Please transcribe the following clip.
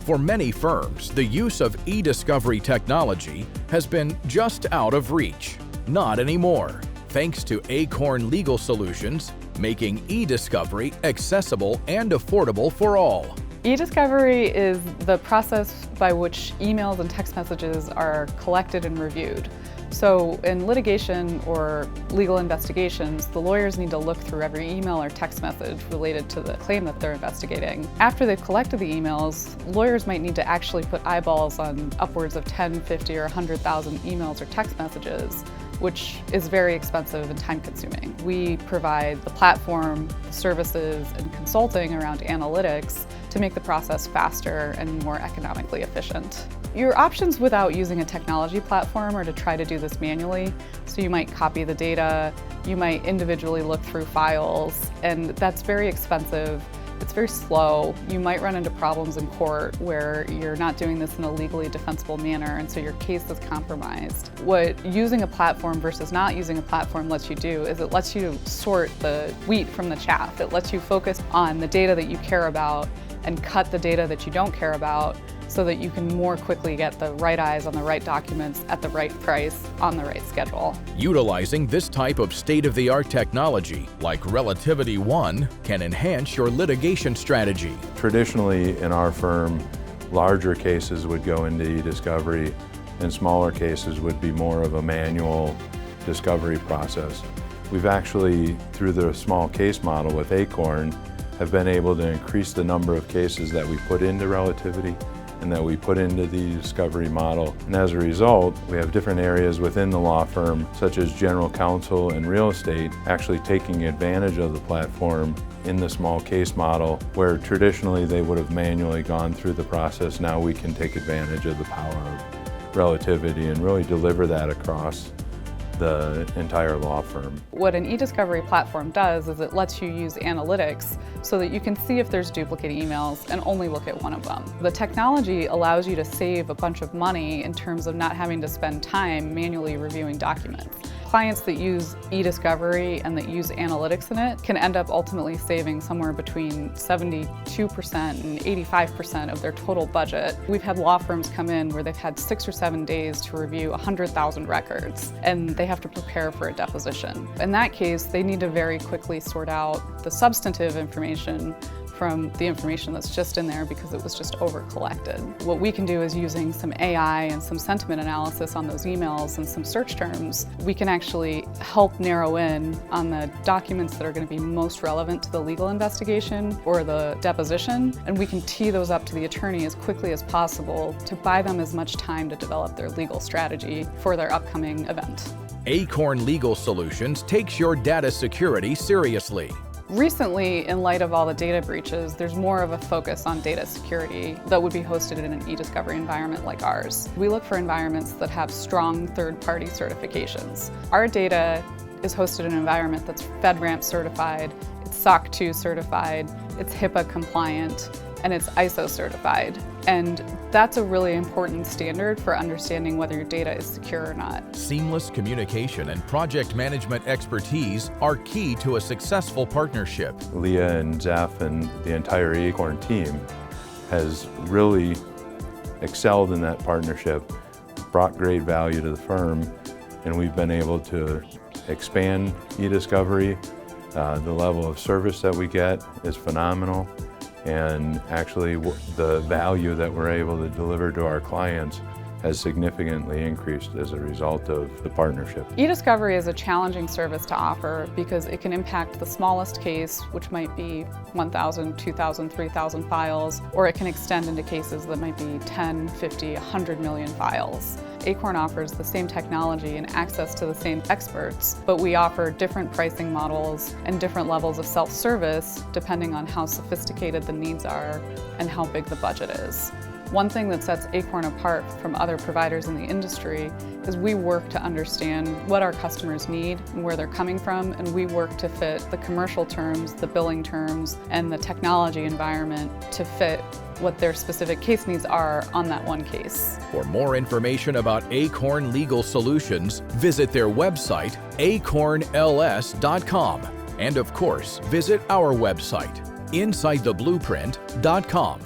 For many firms, the use of eDiscovery technology has been just out of reach. Not anymore, thanks to Acorn Legal Solutions, making eDiscovery accessible and affordable for all. eDiscovery is the process by which emails and text messages are collected and reviewed. So in litigation or legal investigations, the lawyers need to look through every email or text message related to the claim that they're investigating. After they've collected the emails, lawyers might need to actually put eyeballs on upwards of 10, 50, or 100,000 emails or text messages, which is very expensive and time-consuming. We provide the platform, services, and consulting around analytics to make the process faster and more economically efficient. Your options without using a technology platform are to try to do this manually. So you might copy the data, you might individually look through files, and that's very expensive. It's very slow. You might run into problems in court where you're not doing this in a legally defensible manner, and so your case is compromised. What using a platform versus not using a platform lets you do is it lets you sort the wheat from the chaff. It lets you focus on the data that you care about and cut the data that you don't care about, so that you can more quickly get the right eyes on the right documents at the right price on the right schedule. Utilizing this type of state-of-the-art technology, like Relativity One, can enhance your litigation strategy. Traditionally, in our firm, larger cases would go into eDiscovery, and smaller cases would be more of a manual discovery process. We've actually, through the small case model with Acorn, have been able to increase the number of cases that we put into Relativity and that we put into the eDiscovery model. And as a result, we have different areas within the law firm, such as general counsel and real estate, actually taking advantage of the platform in the small case model, where traditionally they would have manually gone through the process. Now we can take advantage of the power of Relativity and really deliver that across the entire law firm. What an eDiscovery platform does is it lets you use analytics so that you can see if there's duplicate emails and only look at one of them. The technology allows you to save a bunch of money in terms of not having to spend time manually reviewing documents. Clients that use eDiscovery and that use analytics in it can end up ultimately saving somewhere between 72% and 85% of their total budget. We've had law firms come in where they've had 6 or 7 days to review 100,000 records, and they have to prepare for a deposition. In that case, they need to very quickly sort out the substantive information from the information that's just in there because it was just over-collected. What we can do is, using some AI and some sentiment analysis on those emails and some search terms, we can actually help narrow in on the documents that are going to be most relevant to the legal investigation or the deposition, and we can tee those up to the attorney as quickly as possible to buy them as much time to develop their legal strategy for their upcoming event. Acorn Legal Solutions takes your data security seriously. Recently, in light of all the data breaches, there's more of a focus on data security that would be hosted in an eDiscovery environment like ours. We look for environments that have strong third-party certifications. Our data is hosted in an environment that's FedRAMP certified, it's SOC 2 certified, it's HIPAA compliant, and it's ISO certified. And that's a really important standard for understanding whether your data is secure or not. Seamless communication and project management expertise are key to a successful partnership. Leah and Zeph and the entire Acorn team has really excelled in that partnership, brought great value to the firm, and we've been able to expand eDiscovery. The level of service that we get is phenomenal. And actually the value that we're able to deliver to our clients has significantly increased as a result of the partnership. eDiscovery is a challenging service to offer because it can impact the smallest case, which might be 1,000, 2,000, 3,000 files, or it can extend into cases that might be 10, 50, 100 million files. Acorn offers the same technology and access to the same experts, but we offer different pricing models and different levels of self-service depending on how sophisticated the needs are and how big the budget is. One thing that sets Acorn apart from other providers in the industry is we work to understand what our customers need and where they're coming from, and we work to fit the commercial terms, the billing terms, and the technology environment to fit what their specific case needs are on that one case. For more information about Acorn Legal Solutions, visit their website, acornls.com. And of course, visit our website, insidetheblueprint.com.